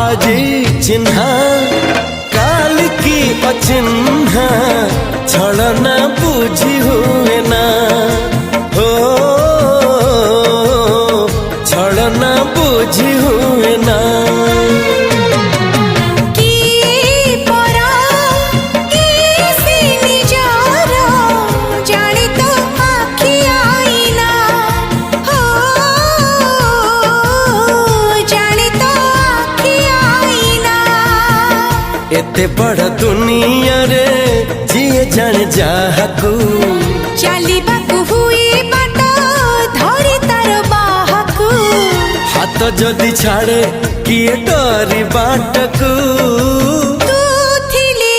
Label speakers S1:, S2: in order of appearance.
S1: आजी चिन्हा काल की अचिन्हा छलना बुझी हुए ना हो छलना बुझी हुए ना एते बड़ दुनिया रे जिए जाने जाहकू
S2: चलिबाकू हुई बाट धरी तार बाहकू
S1: हाथ जदि छाड़े किए डरी बाटकू
S2: तू थिली